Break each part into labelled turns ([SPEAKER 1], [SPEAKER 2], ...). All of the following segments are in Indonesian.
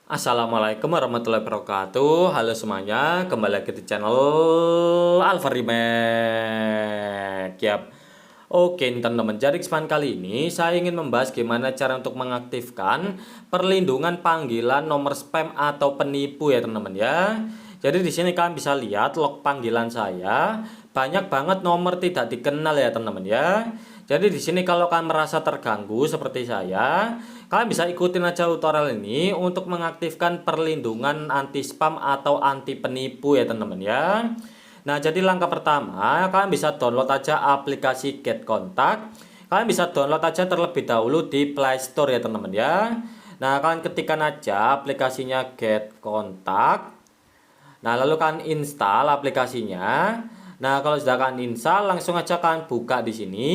[SPEAKER 1] Assalamualaikum warahmatullahi wabarakatuh. Halo semuanya, kembali lagi di channel Alfarimek. Yap. Oke teman-teman, jadi kesempatan kali ini saya ingin membahas gimana cara untuk mengaktifkan perlindungan panggilan nomor spam atau penipu ya teman-teman ya. Jadi di sini kalian bisa lihat log panggilan saya, banyak banget nomor tidak dikenal ya teman-teman ya. Jadi di sini kalau kalian merasa terganggu seperti saya, kalian bisa ikutin aja tutorial ini untuk mengaktifkan perlindungan anti spam atau anti penipu ya teman-teman ya. Nah, jadi langkah pertama, kalian bisa download aja aplikasi Get Contact. Kalian bisa download aja terlebih dahulu di Play Store ya teman-teman ya. Nah, kalian ketikkan aja aplikasinya Get Contact. Nah, lalu kalian install aplikasinya. Nah, kalau sudah kalian install, langsung aja kalian buka di sini.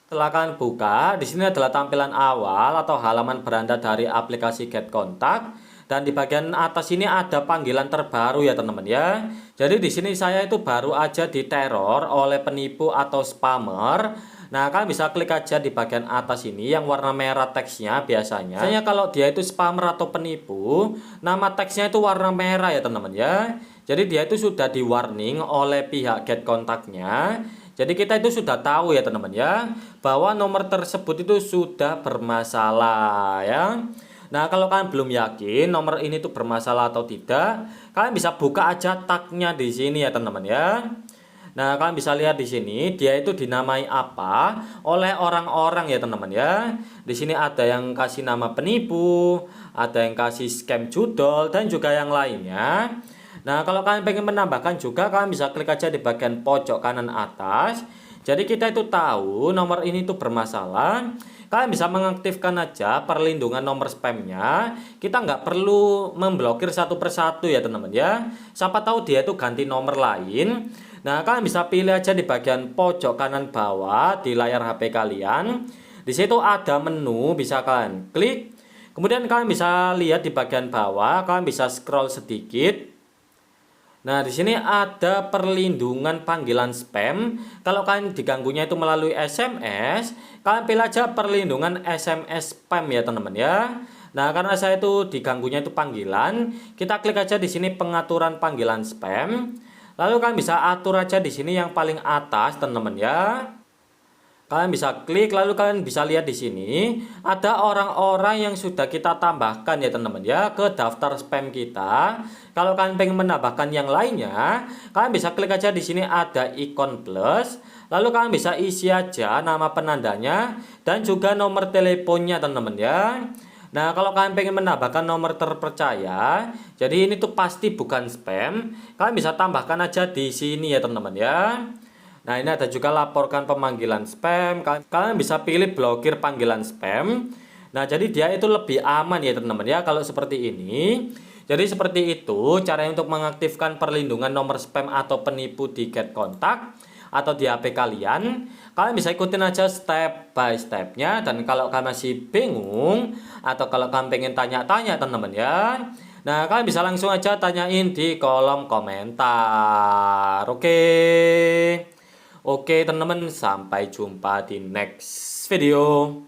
[SPEAKER 1] Setelah kalian buka, di sini adalah tampilan awal atau halaman beranda dari aplikasi Get Contact. Dan di bagian atas ini ada panggilan terbaru ya teman-teman ya. Jadi di sini saya itu baru aja diteror oleh penipu atau spammer. Nah, kalian bisa klik aja di bagian atas ini yang warna merah teksnya biasanya. Biasanya kalau dia itu spammer atau penipu, nama teksnya itu warna merah ya teman-teman ya. Jadi dia itu sudah di warning oleh pihak Get Contact-nya. Jadi kita itu sudah tahu ya teman-teman ya, bahwa nomor tersebut itu sudah bermasalah ya. Nah, kalau kalian belum yakin nomor ini tuh bermasalah atau tidak, kalian bisa buka aja tagnya di sini ya teman-teman ya. Nah, kalian bisa lihat di sini dia itu dinamai apa oleh orang-orang ya teman-teman ya. Di sini ada yang kasih nama penipu, ada yang kasih scam judol dan juga yang lainnya. Nah, kalau kalian pengen menambahkan juga, kalian bisa klik aja di bagian pojok kanan atas. Jadi kita itu tahu nomor ini tuh bermasalah. Kalian bisa mengaktifkan aja perlindungan nomor spamnya. Kita nggak perlu memblokir satu persatu ya teman-teman ya. Siapa tahu dia itu ganti nomor lain. Nah, kalian bisa pilih aja di bagian pojok kanan bawah di layar HP kalian. Di situ ada menu, bisa kalian klik. Kemudian kalian bisa lihat di bagian bawah, kalian bisa scroll sedikit. Nah, di sini ada perlindungan panggilan spam. Kalau kalian diganggunya itu melalui SMS, kalian pilih aja perlindungan SMS spam ya, teman-teman ya. Nah, karena saya itu diganggunya itu panggilan, kita klik aja di sini pengaturan panggilan spam. Lalu kalian bisa atur aja di sini yang paling atas, teman-teman ya. Kalian bisa klik, lalu kalian bisa lihat di sini ada orang-orang yang sudah kita tambahkan ya teman-teman ya ke daftar spam kita. Kalau kalian pengen menambahkan yang lainnya, kalian bisa klik aja di sini ada ikon plus. Lalu kalian bisa isi aja nama penandanya dan juga nomor teleponnya teman-teman ya. Nah, kalau kalian pengen menambahkan nomor terpercaya, jadi ini tuh pasti bukan spam. Kalian bisa tambahkan aja di sini ya teman-teman ya. Nah, ini ada juga laporkan pemanggilan spam. Kalian bisa pilih blokir panggilan spam. Nah, jadi dia itu lebih aman ya teman-teman ya kalau seperti ini. Jadi seperti itu caranya untuk mengaktifkan perlindungan nomor spam atau penipu di Get Contact atau di HP kalian. Kalian bisa ikutin aja step by stepnya. Dan kalau kalian masih bingung atau kalau kalian pengen tanya-tanya teman-teman ya, nah kalian bisa langsung aja tanyain di kolom komentar. Oke teman-teman, sampai jumpa di next video.